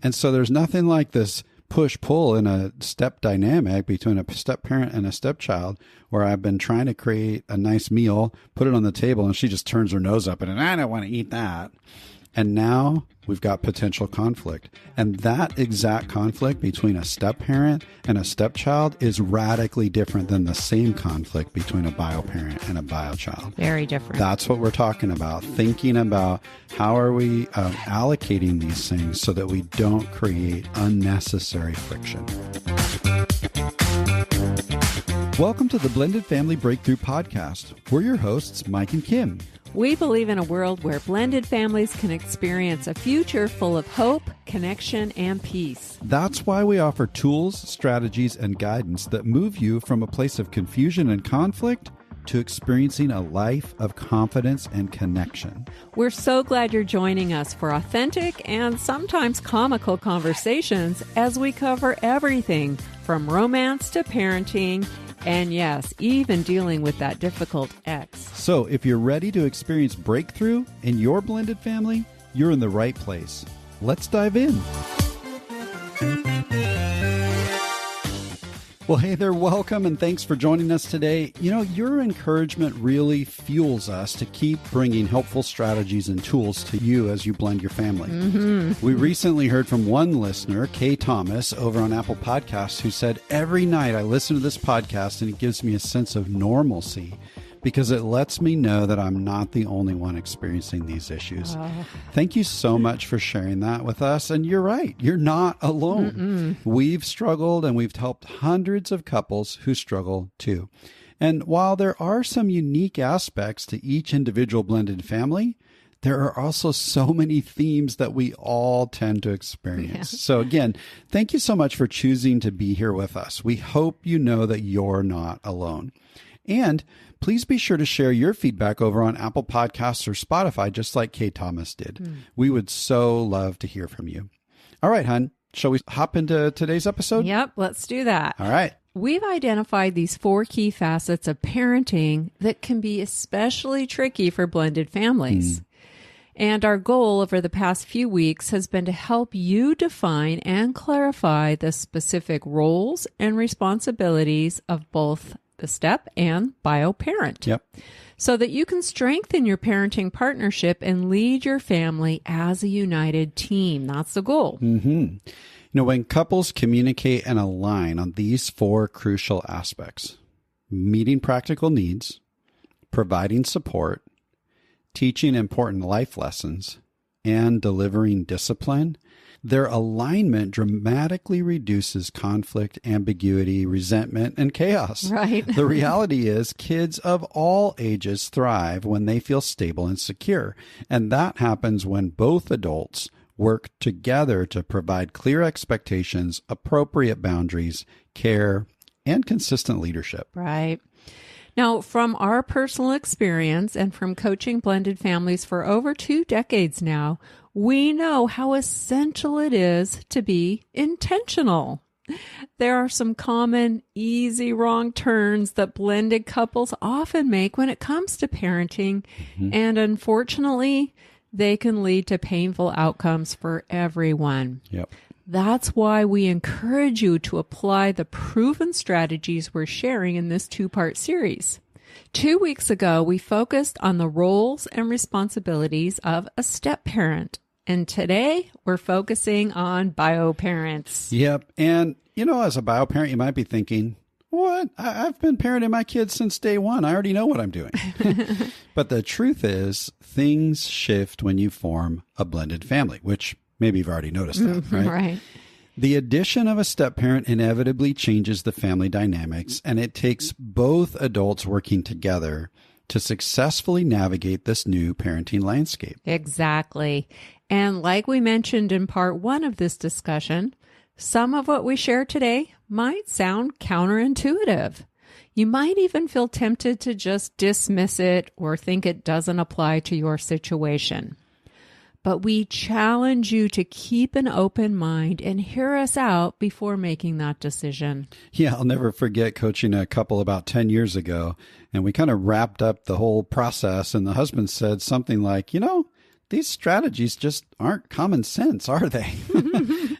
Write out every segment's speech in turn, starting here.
And so there's nothing like this push-pull in a step dynamic between a step-parent and a stepchild where I've been trying to create a nice meal, put it on the table, and she just turns her nose up and I don't want to eat that. And now we've got potential conflict. And that exact conflict between a step-parent and a stepchild is radically different than the same conflict between a bio-parent and a bio-child. Very different. That's what we're talking about. Thinking about how are we allocating these things so that we don't create unnecessary friction. Welcome to the Blended Family Breakthrough Podcast. We're your hosts, Mike and Kim. We believe in a world where blended families can experience a future full of hope, connection, and peace. That's why we offer tools, strategies, and guidance that move you from a place of confusion and conflict to experiencing a life of confidence and connection. We're so glad you're joining us for authentic and sometimes comical conversations as we cover everything from romance to parenting, and yes, even dealing with that difficult ex. So if you're ready to experience breakthrough in your blended family, you're in the right place. Let's dive in. Well, hey there, welcome, and thanks for joining us today. You know, your encouragement really fuels us to keep bringing helpful strategies and tools to you as you blend your family. We recently heard from one listener, Kay Thomas, over on Apple Podcasts, who said, every night I listen to this podcast and it gives me a sense of normalcy because it lets me know that I'm not the only one experiencing these issues. Thank you so much for sharing that with us. And you're right, you're not alone. We've struggled and we've helped hundreds of couples who struggle too. And while there are some unique aspects to each individual blended family, there are also so many themes that we all tend to experience. Yeah. So again, thank you so much for choosing to be here with us. We hope you know that you're not alone. And please be sure to share your feedback over on Apple Podcasts or Spotify, just like Kay Thomas did. We would so love to hear from you. All right, hon, shall we hop into today's episode? Yep, let's do that. All right. We've identified these 4 key facets of parenting that can be especially tricky for blended families. And our goal over the past few weeks has been to help you define and clarify the specific roles and responsibilities of both the step and bio parent. Yep. So that you can strengthen your parenting partnership and lead your family as a united team. That's the goal. You know, when couples communicate and align on these 4 crucial aspects, meeting practical needs, providing support, teaching important life lessons, and delivering discipline, their alignment dramatically reduces conflict, ambiguity, resentment, and chaos. Right. The reality is kids of all ages thrive when they feel stable and secure. And that happens when both adults work together to provide clear expectations, appropriate boundaries, care, and consistent leadership. Right. Now, from our personal experience and from coaching blended families for over 2 decades now, we know how essential it is to be intentional. There are some common, easy wrong turns that blended couples often make when it comes to parenting, and unfortunately, they can lead to painful outcomes for everyone. Yep. That's why we encourage you to apply the proven strategies we're sharing in this 2-part series. 2 weeks ago, we focused on the roles and responsibilities of a step parent. And today, we're focusing on bio parents. Yep. And, you know, as a bio parent, you might be thinking, what? I've been parenting my kids since day one. I already know what I'm doing. But the truth is, things shift when you form a blended family, which maybe you've already noticed that, right? Right. The addition of a step-parent inevitably changes the family dynamics, and it takes both adults working together to successfully navigate this new parenting landscape. Exactly. And like we mentioned in part 1 of this discussion, some of what we share today might sound counterintuitive. You might even feel tempted to just dismiss it or think it doesn't apply to your situation. But we challenge you to keep an open mind and hear us out before making that decision. Yeah, I'll never forget coaching a couple about 10 years ago, and we kind of wrapped up the whole process, and the husband said something like, these strategies just aren't common sense, are they?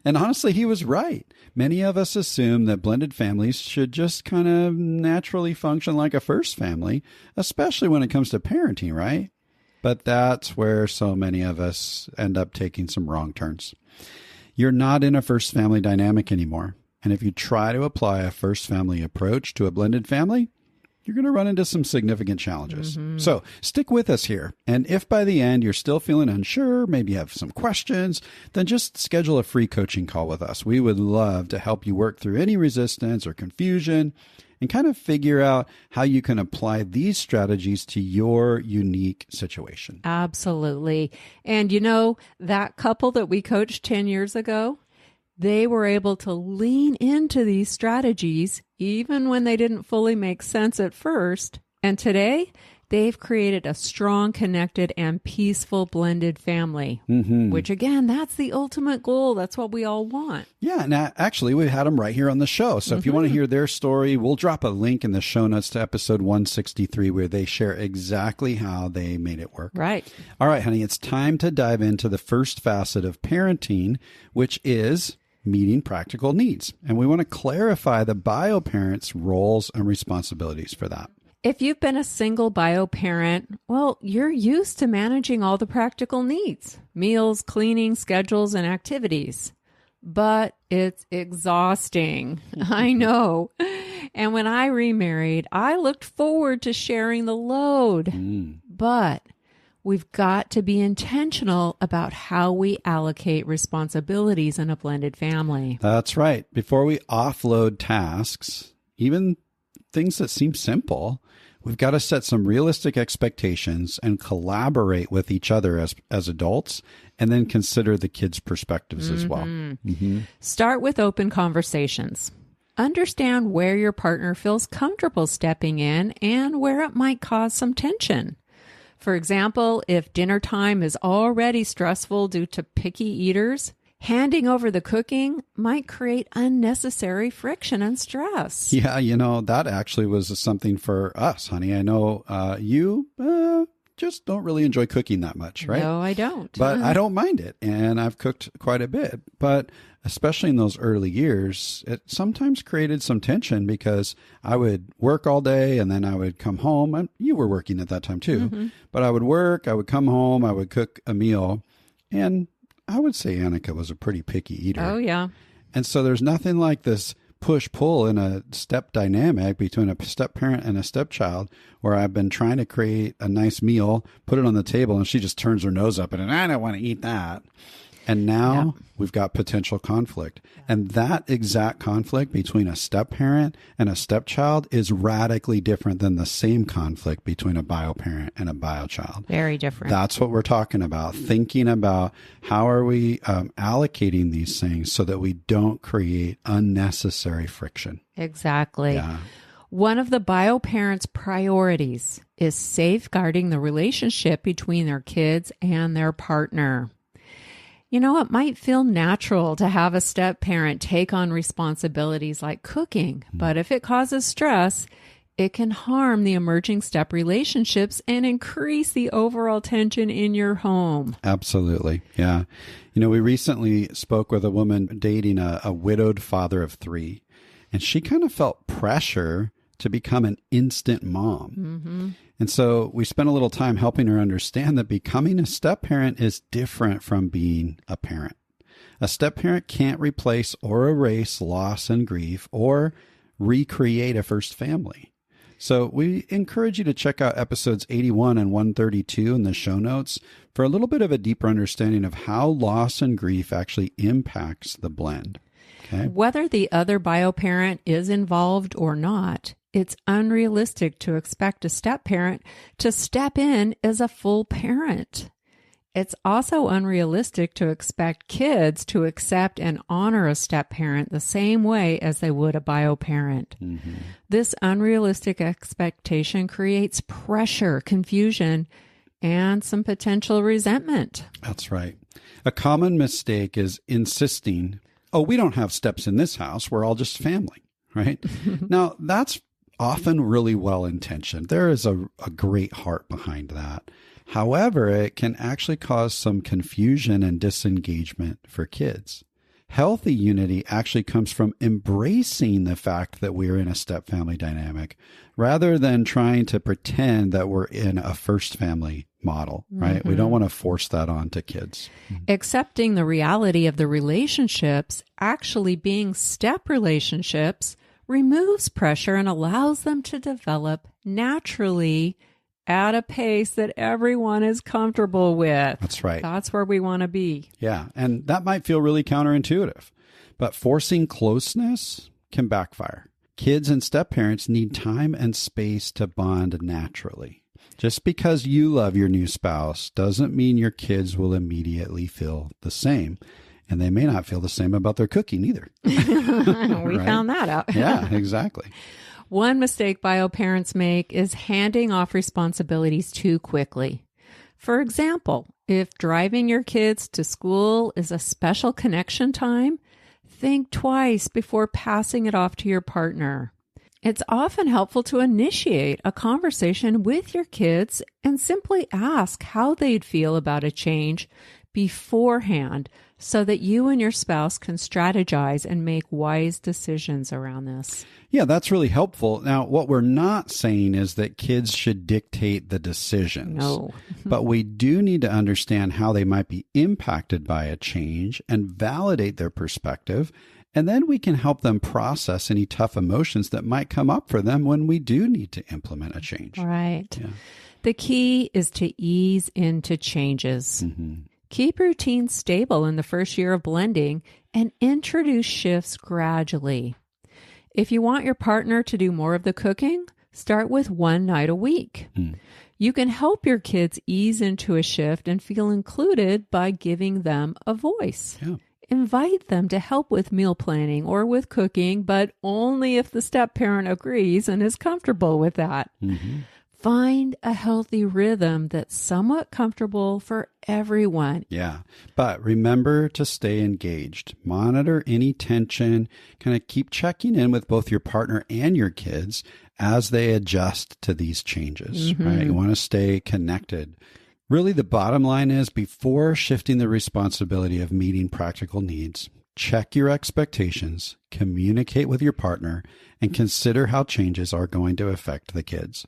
And honestly, he was right. Many of us assume that blended families should just kind of naturally function like a first family, especially when it comes to parenting, right? But that's where so many of us end up taking some wrong turns. You're not in a first family dynamic anymore. And if you try to apply a first family approach to a blended family, you're going to run into some significant challenges. So stick with us here. And if by the end you're still feeling unsure, maybe you have some questions, then just schedule a free coaching call with us. We would love to help you work through any resistance or confusion and kind of figure out how you can apply these strategies to your unique situation. Absolutely. And you know, that couple that we coached 10 years ago, they were able to lean into these strategies even when they didn't fully make sense at first. And today, they've created a strong, connected, and peaceful blended family, which again, that's the ultimate goal. That's what we all want. Yeah. And actually, we've had them right here on the show. So if you want to hear their story, we'll drop a link in the show notes to episode 163 where they share exactly how they made it work. Right. All right, honey, it's time to dive into the first facet of parenting, which is meeting practical needs. And we want to clarify the bio parent's roles and responsibilities for that. If you've been a single bio parent, well, you're used to managing all the practical needs, meals, cleaning, schedules, and activities. But it's exhausting. I know. And when I remarried, I looked forward to sharing the load. But we've got to be intentional about how we allocate responsibilities in a blended family. That's right. Before we offload tasks, even things that seem simple, we've got to set some realistic expectations and collaborate with each other as adults, and then consider the kids' perspectives as well. Start with open conversations. Understand where your partner feels comfortable stepping in and where it might cause some tension. For example, if dinner time is already stressful due to picky eaters, handing over the cooking might create unnecessary friction and stress. Yeah, you know, that actually was something for us, honey. I know you just don't really enjoy cooking that much, right? No, I don't. But I don't mind it, and I've cooked quite a bit. But especially in those early years, it sometimes created some tension because I would work all day and then I would come home. And you were working at that time too. But I would work, I would come home, I would cook a meal. And I would say Annika was a pretty picky eater. Oh, yeah. And so there's nothing like this push-pull in a step dynamic between a step-parent and a stepchild where I've been trying to create a nice meal, put it on the table, and she just turns her nose up at it, and I don't want to eat that. And now we've got potential conflict. And that exact conflict between a step-parent and a stepchild is radically different than the same conflict between a bio-parent and a bio-child. Very different. That's what we're talking about, thinking about how are we allocating these things so that we don't create unnecessary friction. Exactly. Yeah. One of the bio parents' priorities is safeguarding the relationship between their kids and their partner. You know, it might feel natural to have a step parent take on responsibilities like cooking, but if it causes stress, it can harm the emerging step relationships and increase the overall tension in your home. Absolutely. Yeah. You know, we recently spoke with a woman dating a widowed father of 3, and she kind of felt pressure to become an instant mom. And so we spent a little time helping her understand that becoming a step parent is different from being a parent. A step parent can't replace or erase loss and grief or recreate a first family. So we encourage you to check out episodes 81 and 132 in the show notes for a little bit of a deeper understanding of how loss and grief actually impacts the blend. Okay? Whether the other bio parent is involved or not, it's unrealistic to expect a step parent to step in as a full parent. It's also unrealistic to expect kids to accept and honor a step parent the same way as they would a bio parent. This unrealistic expectation creates pressure, confusion, and some potential resentment. That's right. A common mistake is insisting, oh, we don't have steps in this house. We're all just family, right? Now, that's often really well-intentioned. There is a great heart behind that. However, it can actually cause some confusion and disengagement for kids. Healthy unity actually comes from embracing the fact that we're in a step-family dynamic rather than trying to pretend that we're in a first family model, right? We don't want to force that on to kids. Accepting the reality of the relationships actually being step relationships removes pressure and allows them to develop naturally at a pace that everyone is comfortable with. That's right. That's where we want to be. Yeah, and that might feel really counterintuitive, but forcing closeness can backfire. Kids and step-parents need time and space to bond naturally. Just because you love your new spouse doesn't mean your kids will immediately feel the same. And they may not feel the same about their cooking either. We found that out. Yeah, exactly. One mistake bio parents make is handing off responsibilities too quickly. For example, if driving your kids to school is a special connection time, think twice before passing it off to your partner. It's often helpful to initiate a conversation with your kids and simply ask how they'd feel about a change beforehand so that you and your spouse can strategize and make wise decisions around this. Yeah, that's really helpful. Now, what we're not saying is that kids should dictate the decisions. No. But we do need to understand how they might be impacted by a change and validate their perspective. And then we can help them process any tough emotions that might come up for them when we do need to implement a change. Right. Yeah. The key is to ease into changes. Keep routines stable in the first year of blending and introduce shifts gradually. If you want your partner to do more of the cooking, start with one night a week. You can help your kids ease into a shift and feel included by giving them a voice. Yeah. Invite them to help with meal planning or with cooking, but only if the step-parent agrees and is comfortable with that. Find a healthy rhythm that's somewhat comfortable for everyone. Yeah. But remember to stay engaged. Monitor any tension. Kind of keep checking in with both your partner and your kids as they adjust to these changes, right? You want to stay connected. Really, the bottom line is before shifting the responsibility of meeting practical needs, check your expectations, communicate with your partner, and consider how changes are going to affect the kids.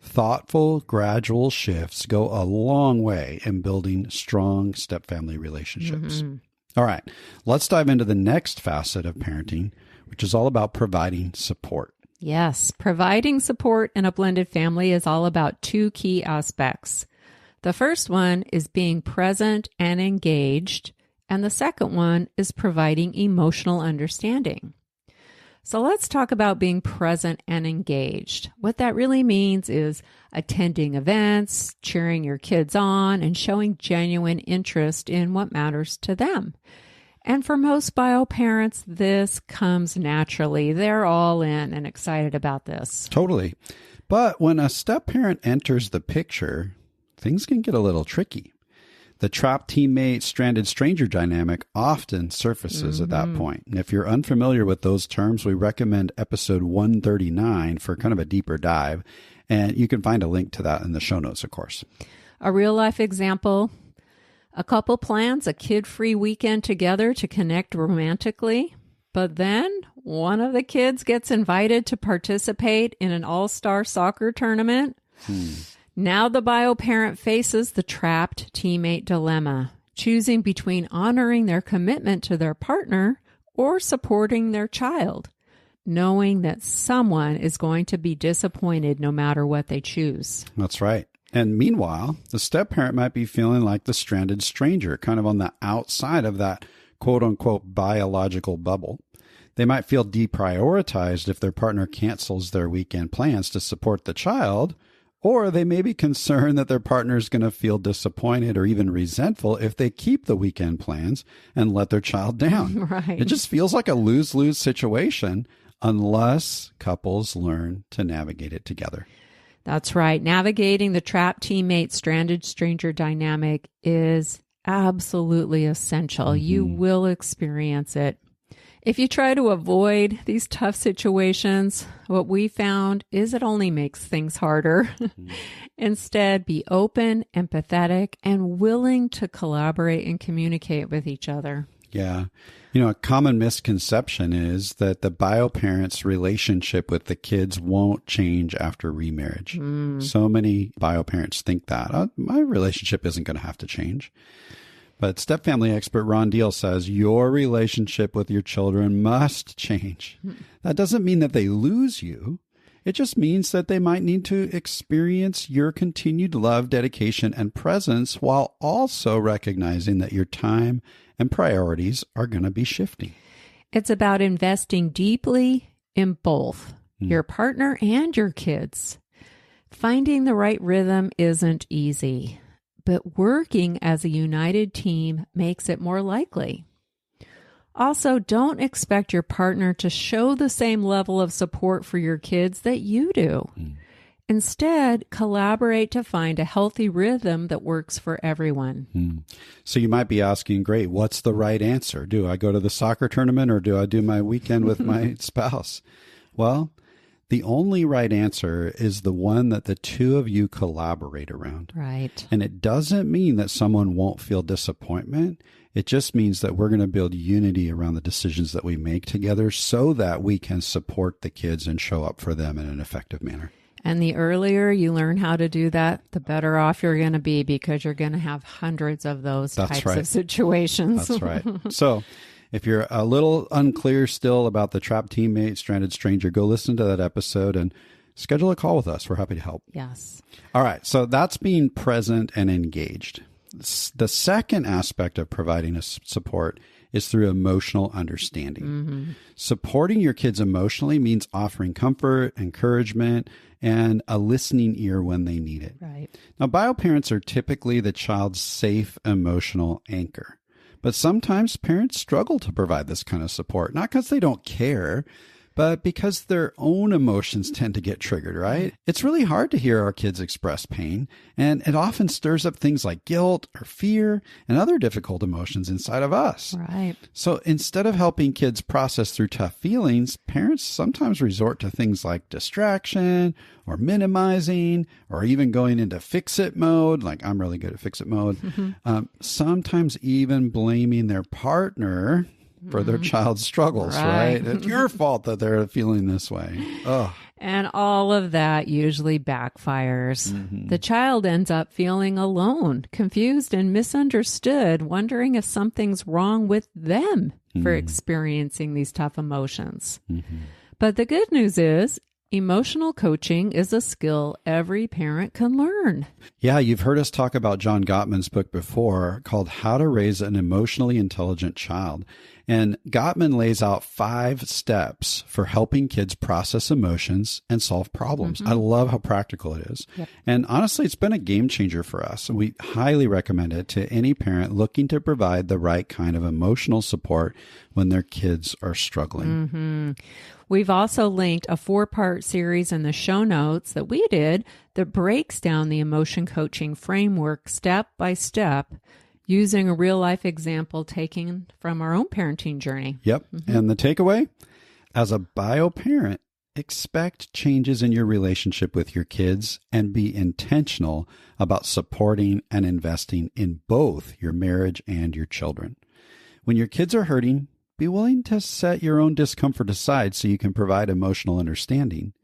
Thoughtful, gradual shifts go a long way in building strong step-family relationships. All right, let's dive into the next facet of parenting, which is all about providing support. Yes, providing support in a blended family is all about two key aspects. The first one is being present and engaged, and the second one is providing emotional understanding. So let's talk about being present and engaged. What that really means is attending events, cheering your kids on, and showing genuine interest in what matters to them. And for most bio parents, this comes naturally. They're all in and excited about this. Totally. But when a step-parent enters the picture, things can get a little tricky. The trapped teammate, stranded stranger dynamic often surfaces at that point. And if you're unfamiliar with those terms, we recommend episode 139 for kind of a deeper dive. And you can find a link to that in the show notes, of course. A real life example, a couple plans a kid-free weekend together to connect romantically, but then one of the kids gets invited to participate in an all-star soccer tournament. Now the bio parent faces the trapped teammate dilemma, choosing between honoring their commitment to their partner or supporting their child, knowing that someone is going to be disappointed no matter what they choose. That's right. And meanwhile, the step-parent might be feeling like the stranded stranger, kind of on the outside of that quote-unquote biological bubble. They might feel deprioritized if their partner cancels their weekend plans to support the child, or they may be concerned that their partner is going to feel disappointed or even resentful if they keep the weekend plans and let their child down. Right. It just feels like a lose-lose situation unless couples learn to navigate it together. That's right. Navigating the trapped teammate, stranded stranger dynamic is absolutely essential. You will experience it. If you try to avoid these tough situations, what we found is it only makes things harder. Instead, be open, empathetic, and willing to collaborate and communicate with each other. Yeah. A common misconception is that the bio-parent's relationship with the kids won't change after remarriage. So many bio-parents think that my relationship isn't going to have to change. But step-family expert Ron Deal says your relationship with your children must change. That doesn't mean that they lose you. It just means that they might need to experience your continued love, dedication, and presence while also recognizing that your time and priorities are going to be shifting. It's about investing deeply in both your partner and your kids. Finding the right rhythm isn't easy, but working as a united team makes it more likely. Also, don't expect your partner to show the same level of support for your kids that you do. Instead, collaborate to find a healthy rhythm that works for everyone. So you might be asking, great, what's the right answer? Do I go to the soccer tournament or do I do my weekend with my spouse? Well, the only right answer is the one that the two of you collaborate around. Right. And it doesn't mean that someone won't feel disappointment. It just means that we're going to build unity around the decisions that we make together so that we can support the kids and show up for them in an effective manner. And the earlier you learn how to do that, the better off you're going to be because you're going to have hundreds of those types of situations. That's right. So if you're a little unclear still about the trapped teammate, stranded stranger, go listen to that episode and schedule a call with us. We're happy to help. Yes. All right. So that's being present and engaged. The second aspect of providing a support is through emotional understanding. Supporting your kids emotionally means offering comfort, encouragement, and a listening ear when they need it. Right. Now, bio-parents are typically the child's safe emotional anchor. But sometimes parents struggle to provide this kind of support, not because they don't care, but because their own emotions tend to get triggered, right? It's really hard to hear our kids express pain, and it often stirs up things like guilt or fear and other difficult emotions inside of us. Right. So instead of helping kids process through tough feelings, parents sometimes resort to things like distraction or minimizing or even going into fix-it mode, like I'm really good at fix-it mode. Sometimes even blaming their partner for their child's struggles, right? It's your fault that they're feeling this way. Oh. And all of that usually backfires. The child ends up feeling alone, confused and misunderstood, wondering if something's wrong with them for experiencing these tough emotions. But the good news is, emotional coaching is a skill every parent can learn. Yeah, you've heard us talk about John Gottman's book before called How to Raise an Emotionally Intelligent Child. And Gottman lays out 5 steps for helping kids process emotions and solve problems. I love how practical it is. And honestly, it's been a game changer for us. We highly recommend it to any parent looking to provide the right kind of emotional support when their kids are struggling. We've also linked a 4-part series in the show notes that we did that breaks down the emotion coaching framework step by step using a real-life example taken from our own parenting journey. Yep. And the takeaway? As a bio-parent, expect changes in your relationship with your kids and be intentional about supporting and investing in both your marriage and your children. When your kids are hurting, be willing to set your own discomfort aside so you can provide emotional understanding.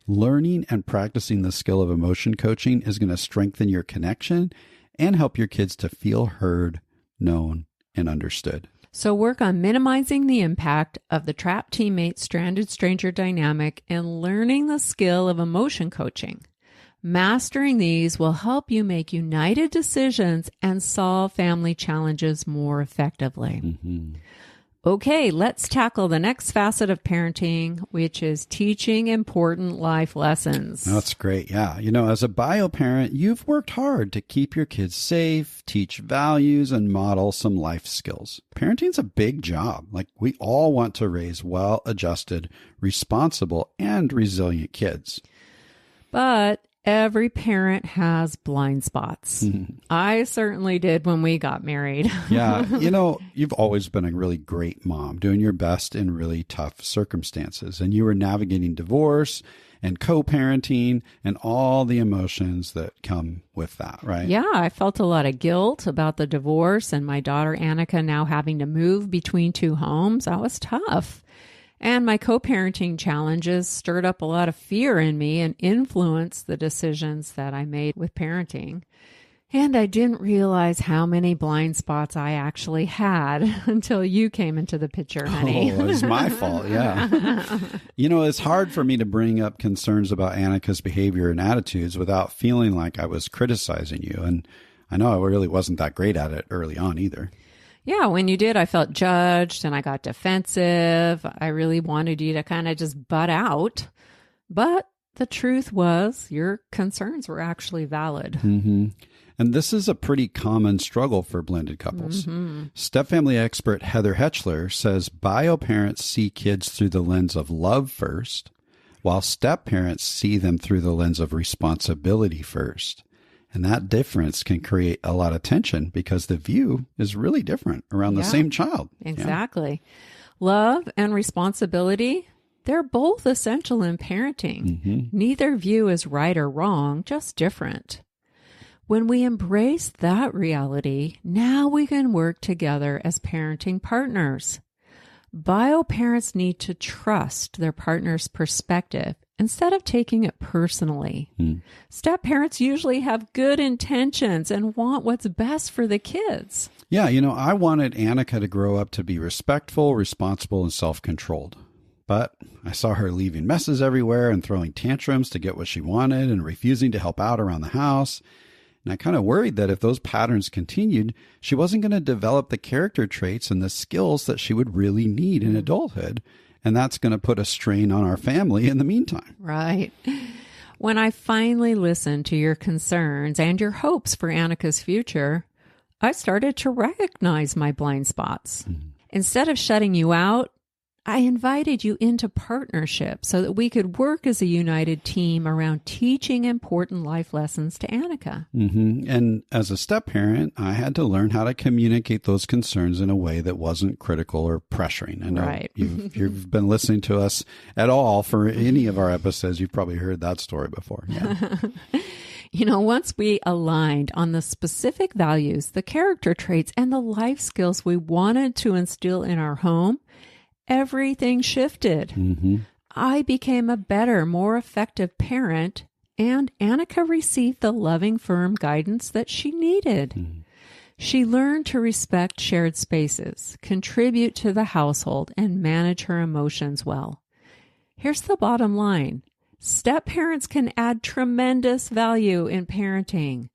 Learning and practicing the skill of emotion coaching is going to strengthen your connection and help your kids to feel heard, known, and understood. So work on minimizing the impact of the trapped teammate, stranded stranger dynamic and learning the skill of emotion coaching. Mastering these will help you make united decisions and solve family challenges more effectively. Okay, let's tackle the next facet of parenting, which is teaching important life lessons. That's great. Yeah. As a bio parent, you've worked hard to keep your kids safe, teach values, and model some life skills. Parenting's a big job. We all want to raise well-adjusted, responsible, and resilient kids. But Every parent has blind spots. I certainly did when we got married. Yeah. You've always been a really great mom, doing your best in really tough circumstances. And you were navigating divorce and co-parenting and all the emotions that come with that, right? Yeah, I felt a lot of guilt about the divorce and my daughter Annika now having to move between two homes. That was tough. And my co-parenting challenges stirred up a lot of fear in me and influenced the decisions that I made with parenting. And I didn't realize how many blind spots I actually had until you came into the picture, honey. Oh, it was my fault, yeah. It's hard for me to bring up concerns about Annika's behavior and attitudes without feeling like I was criticizing you. And I know I really wasn't that great at it early on either. Yeah, when you did, I felt judged and I got defensive. I really wanted you to kind of just butt out. But the truth was your concerns were actually valid. Mm-hmm. And this is a pretty common struggle for blended couples. Stepfamily expert Heather Hetchler says bio parents see kids through the lens of love first, while step parents see them through the lens of responsibility first. And that difference can create a lot of tension because the view is really different around the same child. Exactly. Yeah. Love and responsibility, they're both essential in parenting. Neither view is right or wrong, just different. When we embrace that reality, now we can work together as parenting partners. Bio parents need to trust their partner's perspective instead of taking it personally. Step parents usually have good intentions and want what's best for the kids. Yeah, I wanted Annika to grow up to be respectful, responsible, and self-controlled. But I saw her leaving messes everywhere and throwing tantrums to get what she wanted and refusing to help out around the house. And I kind of worried that if those patterns continued, she wasn't going to develop the character traits and the skills that she would really need in adulthood. And that's going to put a strain on our family in the meantime. Right. When I finally listened to your concerns and your hopes for Annika's future, I started to recognize my blind spots. Instead of shutting you out, I invited you into partnership so that we could work as a united team around teaching important life lessons to Annika. And as a step parent, I had to learn how to communicate those concerns in a way that wasn't critical or pressuring. I know you've been listening to us at all for any of our episodes. You've probably heard that story before. Yeah. Once we aligned on the specific values, the character traits, and the life skills we wanted to instill in our home, everything shifted. I became a better, more effective parent, and Annika received the loving, firm guidance that she needed. She learned to respect shared spaces, contribute to the household, and manage her emotions well. Here's the bottom line. Step parents can add tremendous value in parenting,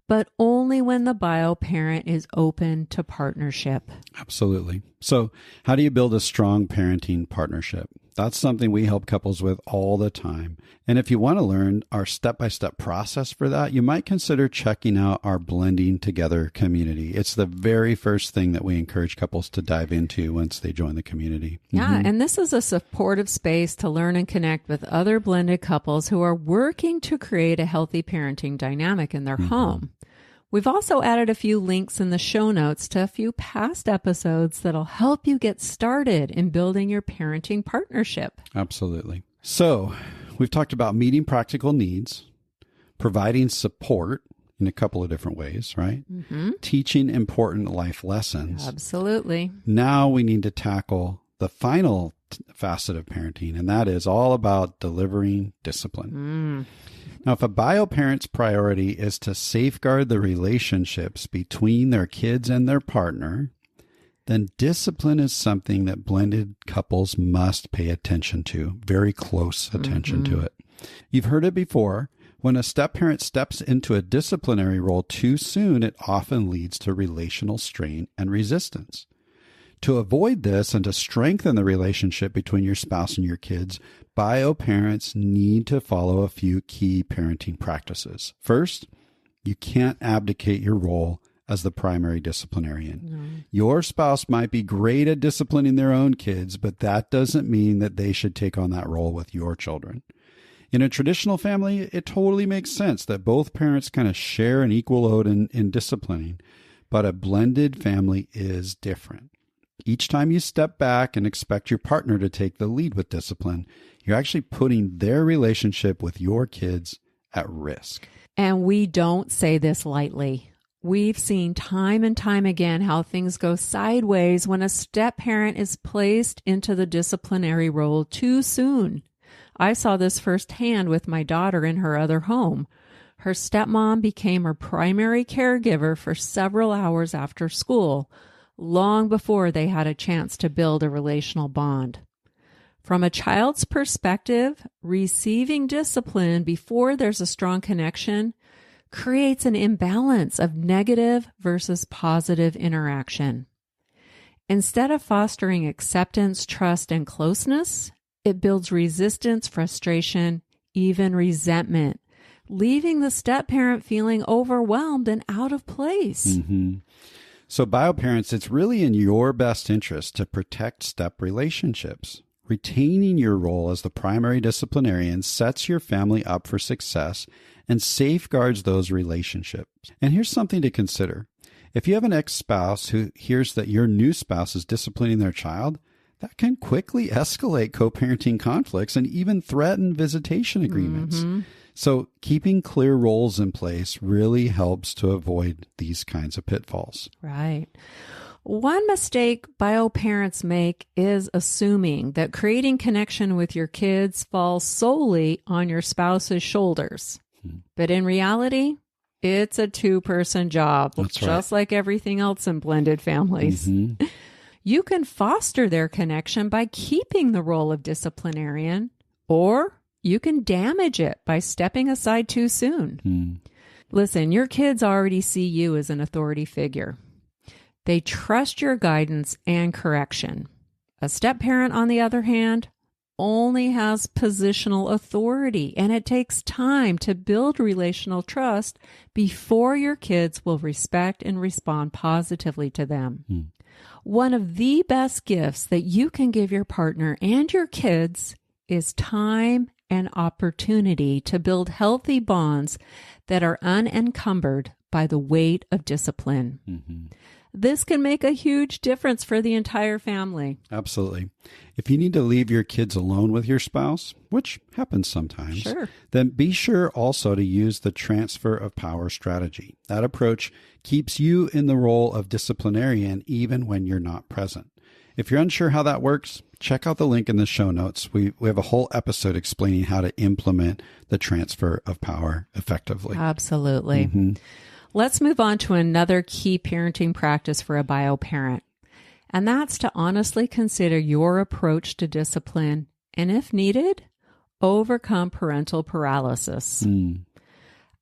but only when the bio parent is open to partnership. Absolutely. So how do you build a strong parenting partnership? That's something we help couples with all the time. And if you want to learn our step-by-step process for that, you might consider checking out our Blending Together community. It's the very first thing that we encourage couples to dive into once they join the community. Yeah, and this is a supportive space to learn and connect with other blended couples who are working to create a healthy parenting dynamic in their home. We've also added a few links in the show notes to a few past episodes that'll help you get started in building your parenting partnership. Absolutely. So we've talked about meeting practical needs, providing support in a couple of different ways, right? Teaching important life lessons. Absolutely. Now we need to tackle the final facet of parenting, and that is all about delivering discipline. Now, if a bio parent's priority is to safeguard the relationships between their kids and their partner, then discipline is something that blended couples must pay attention to, very close attention to it. You've heard it before. When a step-parent steps into a disciplinary role too soon, it often leads to relational strain and resistance. To avoid this and to strengthen the relationship between your spouse and your kids, bio parents need to follow a few key parenting practices. First, you can't abdicate your role as the primary disciplinarian. Your spouse might be great at disciplining their own kids, but that doesn't mean that they should take on that role with your children. In a traditional family, it totally makes sense that both parents kind of share an equal load in disciplining, but a blended family is different. Each time you step back and expect your partner to take the lead with discipline, you're actually putting their relationship with your kids at risk. And we don't say this lightly. We've seen time and time again how things go sideways when a step-parent is placed into the disciplinary role too soon. I saw this firsthand with my daughter in her other home. Her stepmom became her primary caregiver for several hours after school, long before they had a chance to build a relational bond. From a child's perspective, receiving discipline before there's a strong connection creates an imbalance of negative versus positive interaction. Instead of fostering acceptance, trust, and closeness, it builds resistance, frustration, even resentment, leaving the step-parent feeling overwhelmed and out of place. Mm-hmm. So, bioparents, it's really in your best interest to protect step relationships. Retaining your role as the primary disciplinarian sets your family up for success and safeguards those relationships. And here's something to consider. If you have an ex-spouse who hears that your new spouse is disciplining their child, that can quickly escalate co-parenting conflicts and even threaten visitation agreements. Mm-hmm. So keeping clear roles in place really helps to avoid these kinds of pitfalls. Right. One mistake bioparents make is assuming that creating connection with your kids falls solely on your spouse's shoulders. But in reality, it's a two-person job, That's just right. like everything else in blended families. Mm-hmm. You can foster their connection by keeping the role of disciplinarian, or you can damage it by stepping aside too soon. Listen, your kids already see you as an authority figure. They trust your guidance and correction. A step-parent, on the other hand, only has positional authority, and it takes time to build relational trust before your kids will respect and respond positively to them. One of the best gifts that you can give your partner and your kids is time and opportunity to build healthy bonds that are unencumbered by the weight of discipline. This can make a huge difference for the entire family. Absolutely. If you need to leave your kids alone with your spouse, which happens sometimes, Sure. then be sure also to use the transfer of power strategy. That approach keeps you in the role of disciplinarian even when you're not present. If you're unsure how that works, check out the link in the show notes. We have a whole episode explaining how to implement the transfer of power effectively. Absolutely. Let's move on to another key parenting practice for a bioparent, and that's to honestly consider your approach to discipline and, if needed, overcome parental paralysis.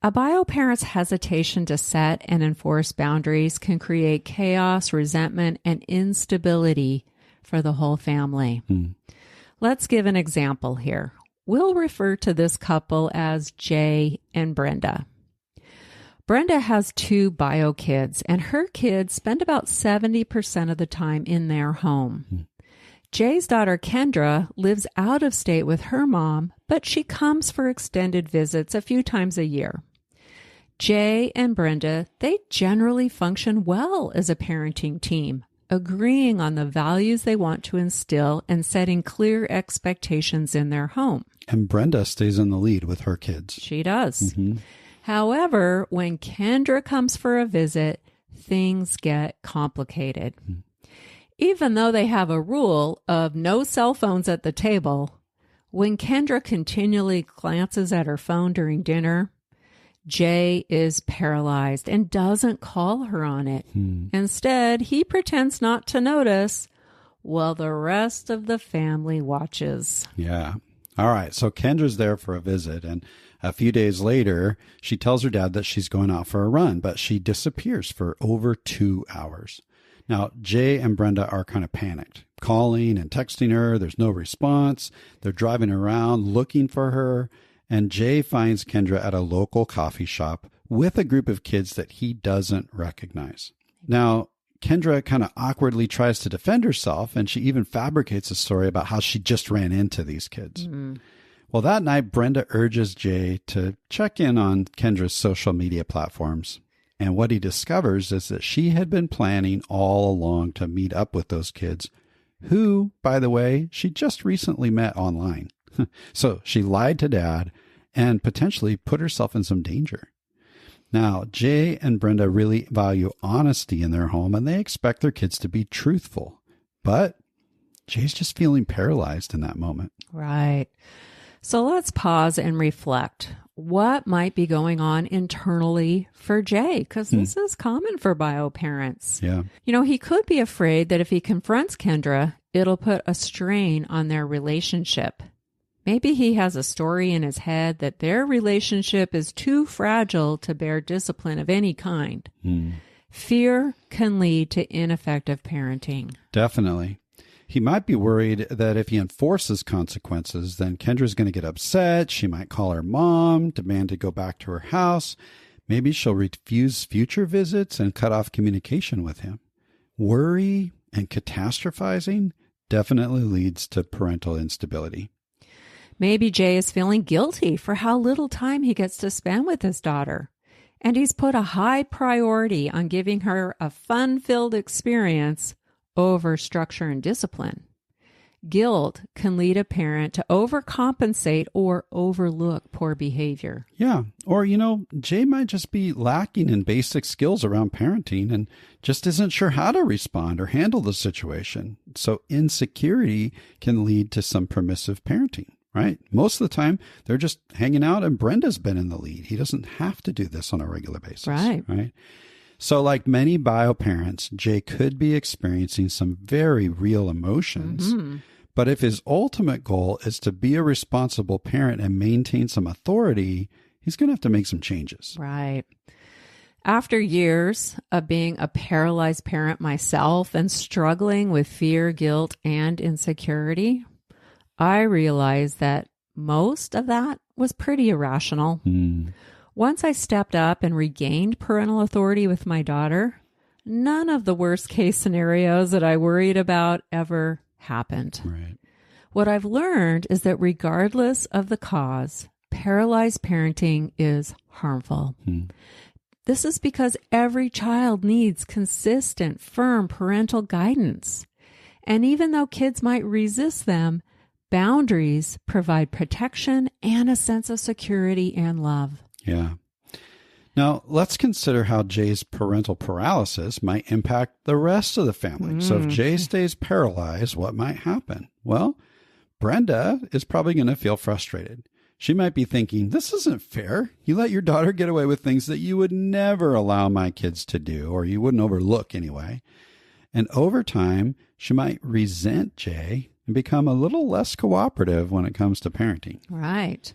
A bioparent's hesitation to set and enforce boundaries can create chaos, resentment, and instability for the whole family. Let's give an example here. We'll refer to this couple as Jay and Brenda. Brenda has 2 bio kids, and her kids spend about 70% of the time in their home. Jay's daughter, Kendra, lives out of state with her mom, but she comes for extended visits a few times a year. Jay and Brenda, they generally function well as a parenting team, agreeing on the values they want to instill and setting clear expectations in their home. And Brenda stays in the lead with her kids. She does. However, when Kendra comes for a visit, things get complicated. Even though they have a rule of no cell phones at the table, when Kendra continually glances at her phone during dinner, Jay is paralyzed and doesn't call her on it. Instead, he pretends not to notice while the rest of the family watches. Yeah. All right. So Kendra's there for a visit, and a few days later, she tells her dad that she's going out for a run, but she disappears for over 2 hours. Now, Jay and Brenda are kind of panicked, calling and texting her. There's no response. They're driving around looking for her. And Jay finds Kendra at a local coffee shop with a group of kids that he doesn't recognize. Now, Kendra kind of awkwardly tries to defend herself, and she even fabricates a story about how she just ran into these kids. Well, that night, Brenda urges Jay to check in on Kendra's social media platforms. And what he discovers is that she had been planning all along to meet up with those kids who, by the way, she just recently met online. So she lied to Dad and potentially put herself in some danger. Now, Jay and Brenda really value honesty in their home, and they expect their kids to be truthful. But Jay's just feeling paralyzed in that moment. Right. So let's pause and reflect. What might be going on internally for Jay? Because this is common for bio parents. Yeah. You know, he could be afraid that if he confronts Kendra, it'll put a strain on their relationship. Maybe he has a story in his head that their relationship is too fragile to bear discipline of any kind. Fear can lead to ineffective parenting. Definitely. He might be worried that if he enforces consequences, then Kendra's going to get upset. She might call her mom, demand to go back to her house. Maybe she'll refuse future visits and cut off communication with him. Worry and catastrophizing definitely leads to parental instability. Maybe Jay is feeling guilty for how little time he gets to spend with his daughter. And he's put a high priority on giving her a fun-filled experience over structure and discipline. Guilt can lead a parent to overcompensate or overlook poor behavior. Yeah. Or, Jay might just be lacking in basic skills around parenting and just isn't sure how to respond or handle the situation. So insecurity can lead to some permissive parenting, right? Most of the time, they're just hanging out and Brenda's been in the lead. He doesn't have to do this on a regular basis. Right? So like many bio parents, Jay could be experiencing some very real emotions. But if his ultimate goal is to be a responsible parent and maintain some authority, he's going to have to make some changes. Right. After years of being a paralyzed parent myself and struggling with fear, guilt, and insecurity, I realized that most of that was pretty irrational. Once I stepped up and regained parental authority with my daughter, none of the worst case scenarios that I worried about ever happened. Right. What I've learned is that regardless of the cause, paralyzed parenting is harmful. This is because every child needs consistent, firm parental guidance. And even though kids might resist them, boundaries provide protection and a sense of security and love. Yeah. Now, let's consider how Jay's parental paralysis might impact the rest of the family. So if Jay stays paralyzed, what might happen? Well, Brenda is probably going to feel frustrated. She might be thinking, this isn't fair. You let your daughter get away with things that you would never allow my kids to do, or you wouldn't overlook anyway. And over time, she might resent Jay and become a little less cooperative when it comes to parenting. Right.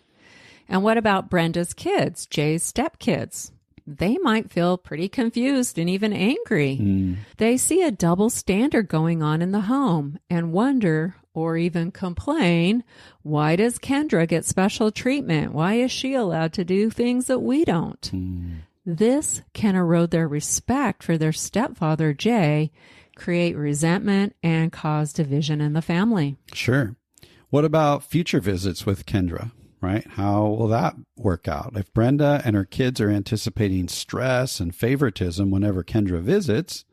And what about Brenda's kids, Jay's stepkids? They might feel pretty confused and even angry. They see a double standard going on in the home and wonder or even complain, why does Kendra get special treatment? Why is she allowed to do things that we don't? This can erode their respect for their stepfather, Jay, create resentment, and cause division in the family. Sure. What about future visits with Kendra? Right? How will that work out? If Brenda and her kids are anticipating stress and favoritism whenever Kendra visits,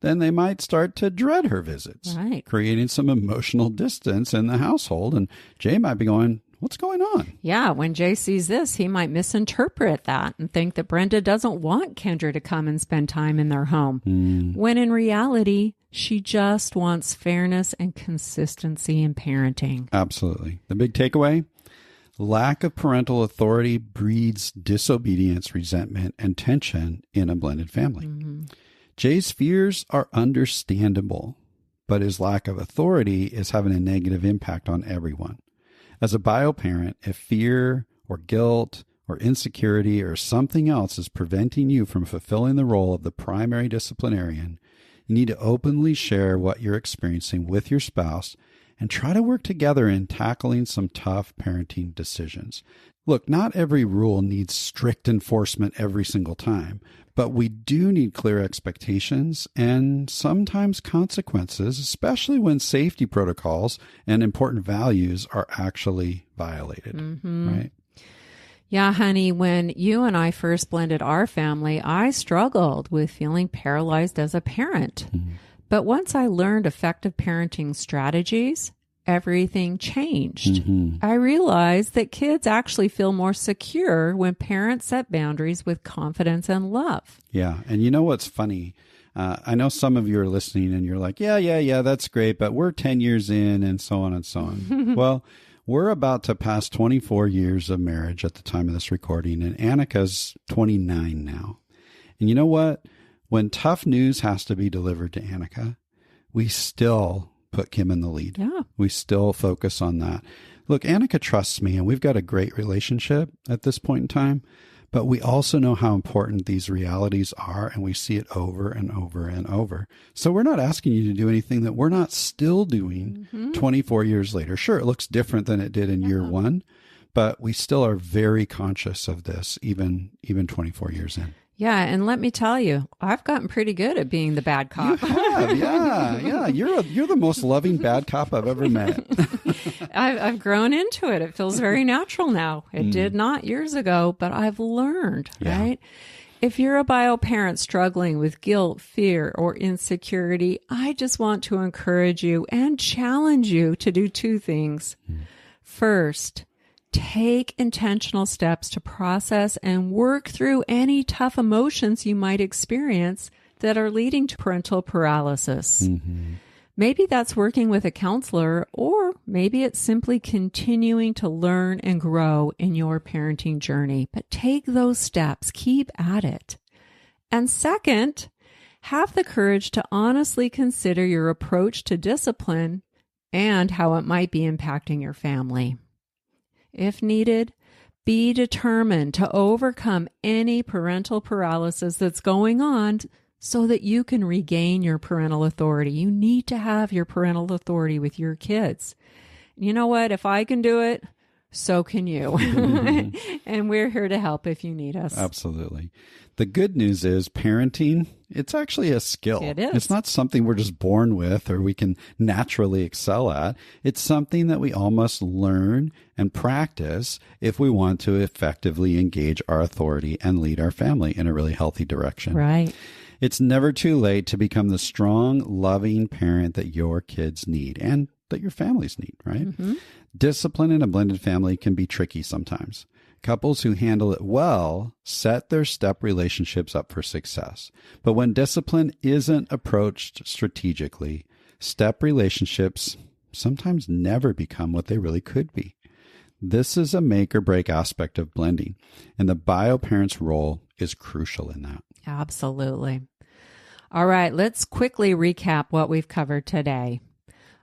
then they might start to dread her visits, creating some emotional distance in the household. And Jay might be going, what's going on? Yeah, when Jay sees this, he might misinterpret that and think that Brenda doesn't want Kendra to come and spend time in their home, when in reality, she just wants fairness and consistency in parenting. Absolutely. The big takeaway? Lack of parental authority breeds disobedience, resentment, and tension in a blended family. Jay's fears are understandable, but his lack of authority is having a negative impact on everyone. As a bio parent, if fear or guilt or insecurity or something else is preventing you from fulfilling the role of the primary disciplinarian, you need to openly share what you're experiencing with your spouse and try to work together in tackling some tough parenting decisions. Look, not every rule needs strict enforcement every single time, But we do need clear expectations and sometimes consequences, especially when safety protocols and important values are actually violated, right? Yeah, honey, when you and I first blended our family, I struggled with feeling paralyzed as a parent. But once I learned effective parenting strategies, everything changed. I realized that kids actually feel more secure when parents set boundaries with confidence and love. Yeah. And you know what's funny? I know some of you are listening and you're like, yeah, that's great, but we're 10 years in and so on and so on. Well, we're about to pass 24 years of marriage at the time of this recording, and Annika's 29 now. And you know what? When tough news has to be delivered to Annika, we still put Kim in the lead. Yeah. We still focus on that. Look, Annika trusts me, and we've got a great relationship at this point in time, but we also know how important these realities are, and we see it over and over and over. So we're not asking you to do anything that we're not still doing 24 years later. Sure, it looks different than it did in year one, but we still are very conscious of this, even 24 years in. Yeah, and let me tell you, I've gotten pretty good at being the bad cop. You have, yeah. You're the most loving bad cop I've ever met. I've grown into it. It feels very natural now. It did not years ago, but I've learned, right? If you're a bio parent struggling with guilt, fear, or insecurity, I just want to encourage you and challenge you to do two things. First, take intentional steps to process and work through any tough emotions you might experience that are leading to parental paralysis. Maybe that's working with a counselor, or maybe it's simply continuing to learn and grow in your parenting journey. But take those steps, keep at it. And second, have the courage to honestly consider your approach to discipline and how it might be impacting your family. If needed, be determined to overcome any parental paralysis that's going on so that you can regain your parental authority. You need to have your parental authority with your kids. You know what? If I can do it, so can you. And we're here to help if you need us. Absolutely. The good news is parenting, it's actually a skill. It is. It's not something we're just born with or we can naturally excel at. It's something that we all must learn and practice if we want to effectively engage our authority and lead our family in a really healthy direction. Right. It's never too late to become the strong, loving parent that your kids need and that your families need, right? Discipline in a blended family can be tricky sometimes. Couples who handle it well set their step relationships up for success. But when discipline isn't approached strategically, step relationships sometimes never become what they really could be. This is a make or break aspect of blending, and the bio parent's role is crucial in that. Absolutely. All right, let's quickly recap what we've covered today.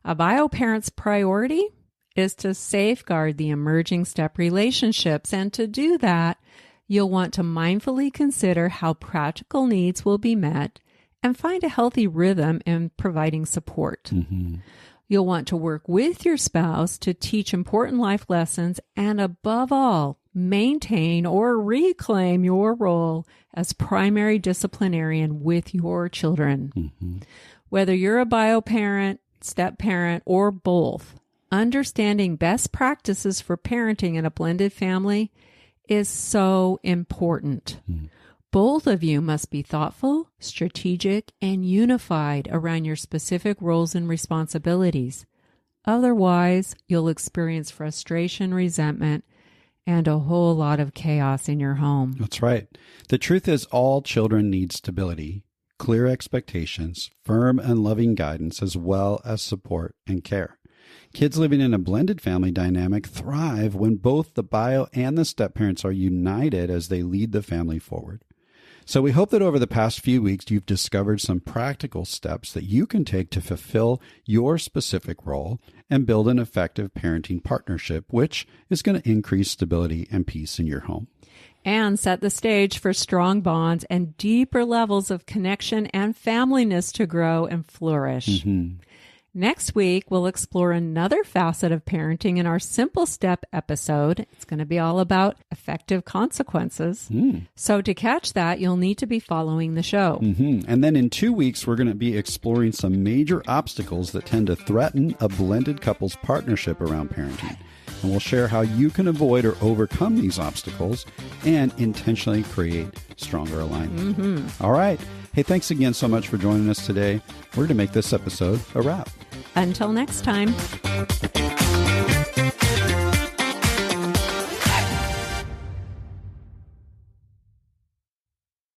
A bio parent's priority is to safeguard the emerging step relationships. And to do that, you'll want to mindfully consider how practical needs will be met and find a healthy rhythm in providing support. You'll want to work with your spouse to teach important life lessons and, above all, maintain or reclaim your role as primary disciplinarian with your children. Whether you're a bio parent, step parent, or both, understanding best practices for parenting in a blended family is so important. Both of you must be thoughtful, strategic, and unified around your specific roles and responsibilities. Otherwise, you'll experience frustration, resentment, and a whole lot of chaos in your home. That's right. The truth is all children need stability, clear expectations, firm and loving guidance, as well as support and care. Kids living in a blended family dynamic thrive when both the bio and the step parents are united as they lead the family forward. So we hope that over the past few weeks, you've discovered some practical steps that you can take to fulfill your specific role and build an effective parenting partnership, which is going to increase stability and peace in your home. And set the stage for strong bonds and deeper levels of connection and familyness to grow and flourish. Next week, we'll explore another facet of parenting in our Simple Step episode. It's going to be all about effective consequences. So to catch that, you'll need to be following the show. And then in 2 weeks, we're going to be exploring some major obstacles that tend to threaten a blended couple's partnership around parenting. And we'll share how you can avoid or overcome these obstacles and intentionally create stronger alignment. All right. Hey, thanks again so much for joining us today. We're going to make this episode a wrap. Until next time.